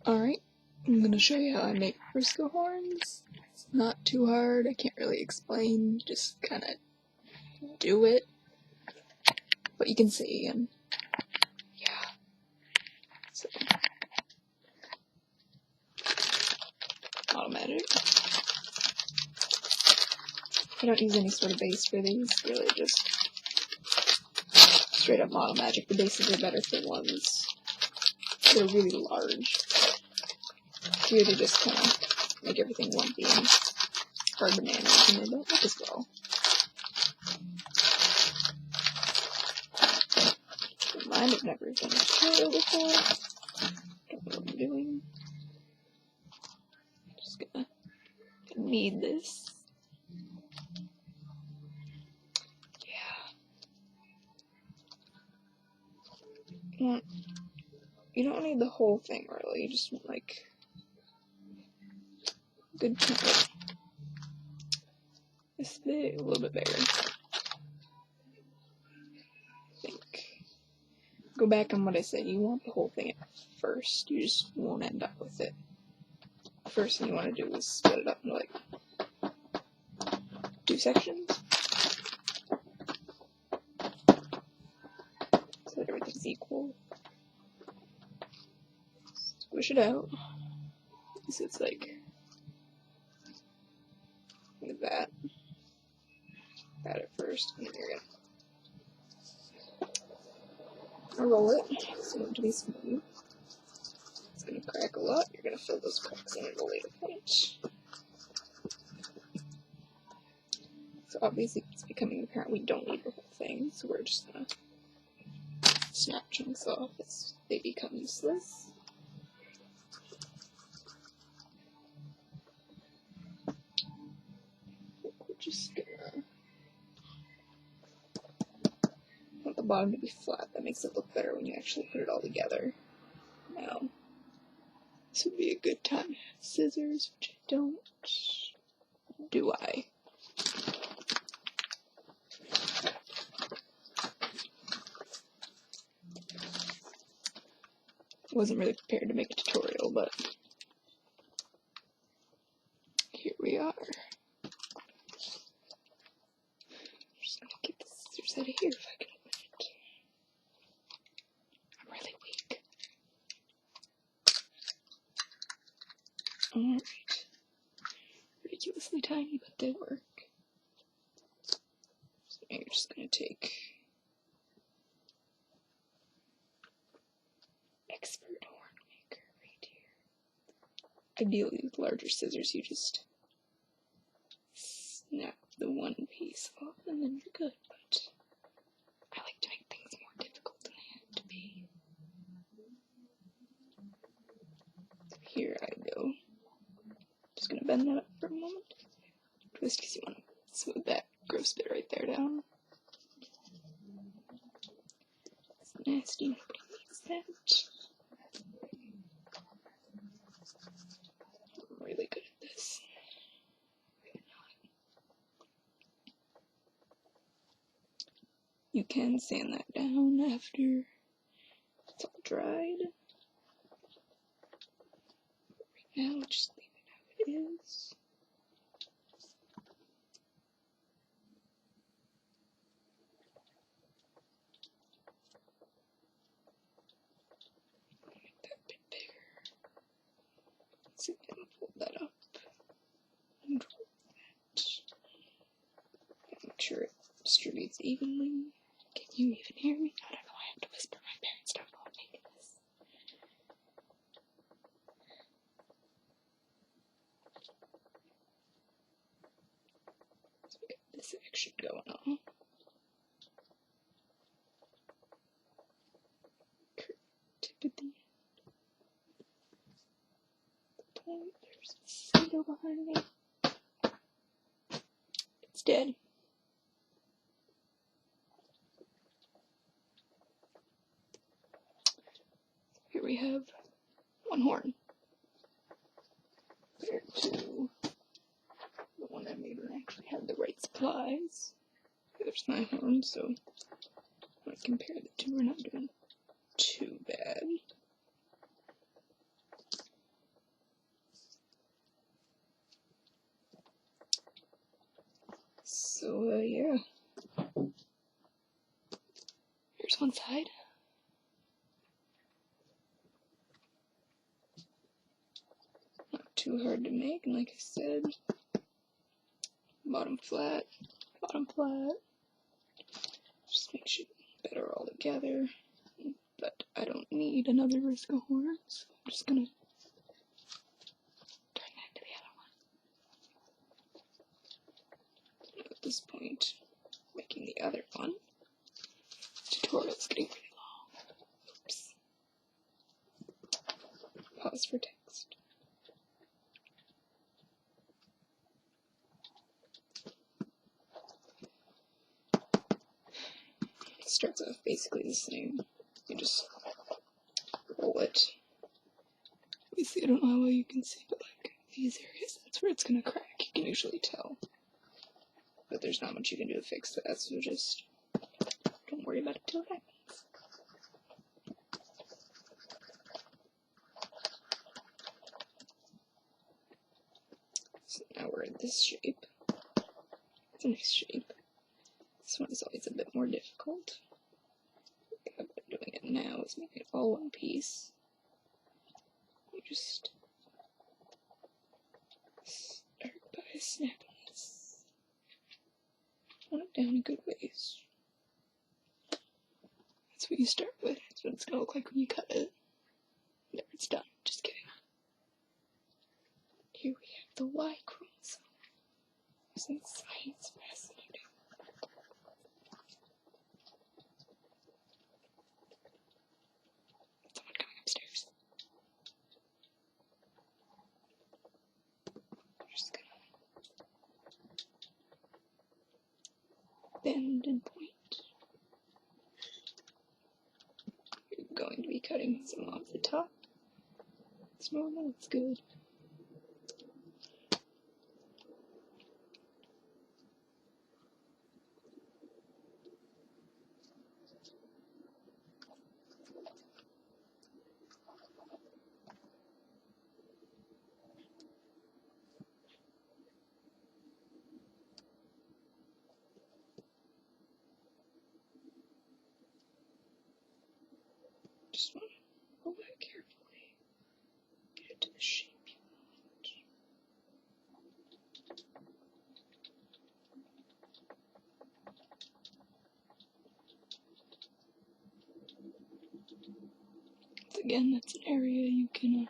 Alright, I'm gonna show you how I make Vriska horns. It's not too hard, I can't really explain, just kinda do it. But you can see, and yeah. So, automatic. I don't use any sort of base for these, really just straight up model magic. The bases are better for ones that are really large. Here they just kind of make everything lumpy and hard to manage, and they don't look as well. Don't mind, I've never done a tutorial before. Don't know what I'm doing. Just gonna need this. Yeah. You don't need the whole thing, really. You just want, like, good template. This big, a little bit bigger. I think. Go back on what I said. You want the whole thing at first. You just won't end up with it. The first thing you want to do is split it up into, like, 2 sections. So that everything's equal. Squish it out. So it's like that. That at first, and then you're gonna roll it. So to be smooth. It's gonna crack a lot. You're gonna fill those cracks in at a later point. So obviously it's becoming apparent we don't need the whole thing, so we're just gonna snap chunks off as they become useless. We're just gonna want the bottom to be flat. That makes it look better when you actually put it all together. Now, this would be a good time to have scissors, which I don't. Do I? Wasn't really prepared to make a tutorial, but here we are. Just gonna get the scissors out of here if I can open it. I'm really weak. Alright. Ridiculously tiny, but they work. So now you're just gonna take expert horn maker right here. Ideally with larger scissors you just snap the one piece off and then you're good, but I like to make things more difficult than they have to be. So here I go. Just gonna bend that up for a moment. Twist because you want to smooth that gross bit right there down. It's nasty, nobody needs that. I'm really good at this. You can sand that down after it's all dried. Right now, just leave it how it is. Make that a bit bigger. So you can fold that up and roll that. Make sure it distributes evenly. Can you even hear me? I don't know. I have to whisper. My parents don't know I'm making this. So we got this action going on. Curved tip at the end. The point. There's a mosquito behind me. It's dead. Here we have one horn. Compared to the one I made when I actually had the right supplies. There's my horn, so when I compare the two, we're not doing too bad. So, yeah. Here's one side. Not too hard to make, and like I said, bottom flat, just makes it better all together. But I don't need another Vriska horn, so I'm just gonna turn that to the other one. At this point, making the other one. Tutorial's getting pretty long. Oops. Pause for text. It starts off basically the same. You just roll it. Obviously, I don't know how well you can see, but like these areas, that's where it's gonna crack. You can usually tell. But there's not much you can do to fix that, so just don't worry about it till it happens. So now we're in this shape. It's a nice shape. This one is always a bit more difficult. The way I've been doing it now is making it all one piece. You just start by snapping this. Run it down a good ways. That's what you start with. That's what it's gonna look like when you cut it. Whenever it's done. Just kidding. Here we have the Y chromosome. Isn't science fascinating? Someone coming upstairs. I'm just gonna bend and point. You're going to be cutting some off the top. It's normal, it's good. Just want to roll that carefully. Get it to the shape you want. Once again, that's an area you can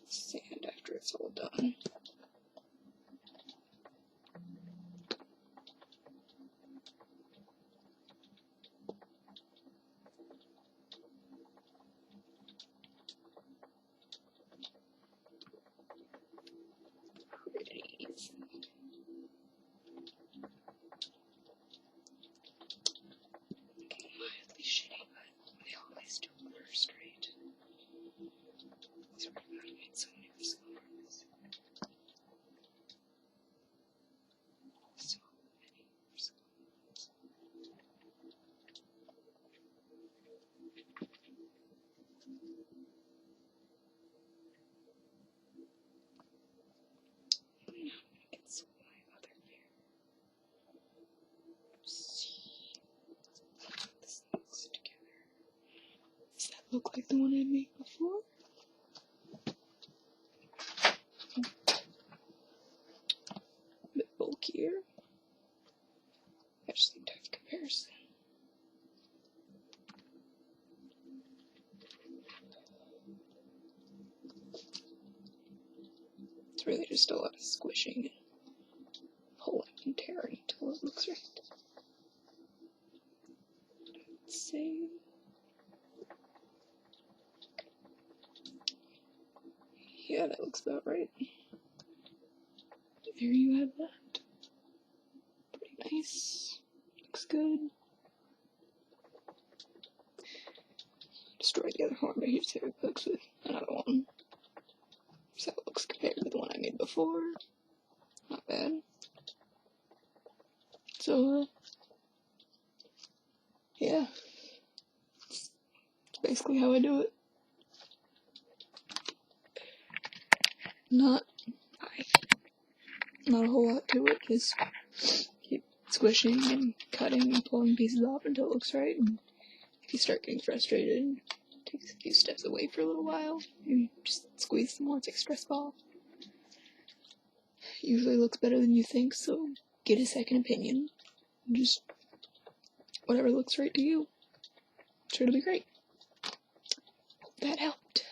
sand after it's all done. Pretty easy. Mildly shitty, but we always do it first, right? So we're gonna make so many silvers. So many silvers. Get some of my other hair. See. This needs together. Does that look like the one I made before? A bit bulkier. Actually, tough comparison. It's really just a lot of squishing and pulling and tearing until it looks right. Let's see. Yeah, that looks about right. There you have that. Pretty nice. Looks good. Destroyed the other horn, but here's how it looks with another one. So it looks compared to the one I made before. Not bad. So, yeah. That's basically how I do it. Not a whole lot to it, just keep squishing and cutting and pulling pieces off until it looks right. And if you start getting frustrated, take a few steps away for a little while. Maybe just squeeze some more. It's like a stress ball. It usually looks better than you think, so get a second opinion. Just whatever looks right to you. Sure to be great. Hope that helped.